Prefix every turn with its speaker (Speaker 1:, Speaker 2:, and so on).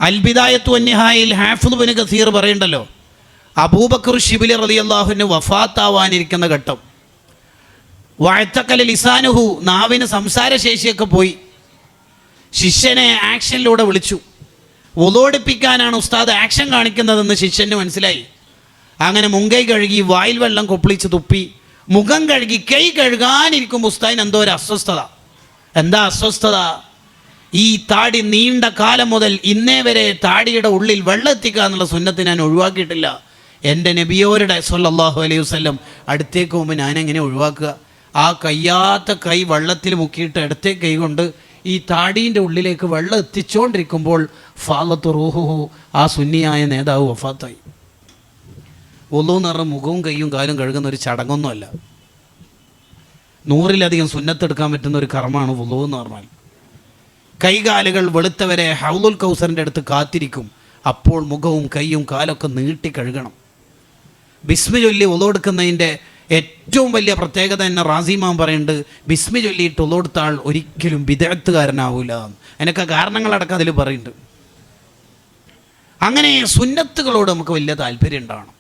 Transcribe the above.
Speaker 1: അൽ ബിദായത്തു വന്നിഹായിൽ ഹാഫിദ് ഇബ്നു കസീർ പറയുണ്ടല്ലോ, അബൂബക്കർ ശിബിലി റളിയല്ലാഹുവിന് വഫാത്താവാനിരിക്കുന്ന ഘട്ടം, വഅതഖല ലിസാനുഹു, നാവിന് സംസാരശേഷിയൊക്കെ പോയി. ശിഷ്യനെ ആക്ഷനിലൂടെ വിളിച്ചു. വുളൂഎടുപ്പിക്കാനാണ് ഉസ്താദ് ആക്ഷൻ കാണിക്കുന്നതെന്ന് ശിഷ്യന് മനസ്സിലായി. അങ്ങനെ മുങ്കൈ കഴുകി വായിൽ വെള്ളം കൊപ്പിളിച്ച് തുപ്പി മുഖം കഴുകി കൈ കഴുകാനിരിക്കുമ്പോൾ ഉസ്താദിന് എന്തോ ഒരു അസ്വസ്ഥത. എന്താ അസ്വസ്ഥത? ഈ താടി നീണ്ട കാലം മുതൽ ഇന്നേ വരെ താടിയുടെ ഉള്ളിൽ വെള്ളം എത്തിക്കുക എന്നുള്ള സുന്നത്ത് ഞാൻ ഒഴിവാക്കിയിട്ടില്ല. എൻ്റെ നബിയോരുടെ സ്വല്ലല്ലാഹു അലൈഹി വസല്ലം അടുത്തേക്ക് പോകുമ്പോൾ ഞാനെങ്ങനെ ഒഴിവാക്കുക? ആ കയ്യാത്ത കൈ വെള്ളത്തിൽ മുക്കിയിട്ട് ഇടത്തെ കൈ കൊണ്ട് ഈ താടീൻ്റെ ഉള്ളിലേക്ക് വെള്ളം എത്തിച്ചുകൊണ്ടിരിക്കുമ്പോൾ ഫാലത്ത് റൂഹുഹു, ആ സുന്നിയായ നേതാവ് വഫാത്തായി. വുളൂ എന്ന് പറഞ്ഞാൽ മുഖവും കൈയും കാലും കഴുകുന്ന ഒരു ചടങ്ങൊന്നുമല്ല. 100-ലധികം സുന്നത്തെടുക്കാൻ പറ്റുന്ന ഒരു കർമ്മമാണ് വുളൂ എന്ന് പറഞ്ഞാൽ. കൈകാലുകൾ വെളുത്തവരെ ഹൗലുൽ കൗസറിൻ്റെ അടുത്ത് കാത്തിരിക്കും. അപ്പോൾ മുഖവും കൈയും കാലൊക്കെ നീട്ടി കഴുകണം. ബിസ്മി ചൊല്ലി വുളൂ എടുക്കുന്നതിൻ്റെ ഏറ്റവും വലിയ പ്രത്യേകത തന്നെ റാസിമാൻ പറയുന്നുണ്ട്, ബിസ്മി ചൊല്ലിയിട്ട് വുളൂ എടുത്ത ആൾ ഒരിക്കലും ബിദ്അത്തുകാരനാവില്ല. അതിനൊക്കെ കാരണങ്ങളടക്കം അതിൽ പറയുന്നുണ്ട്. അങ്ങനെ സുന്നത്തുകളോട് നമുക്ക് വലിയ താല്പര്യം ഉണ്ടാവണം.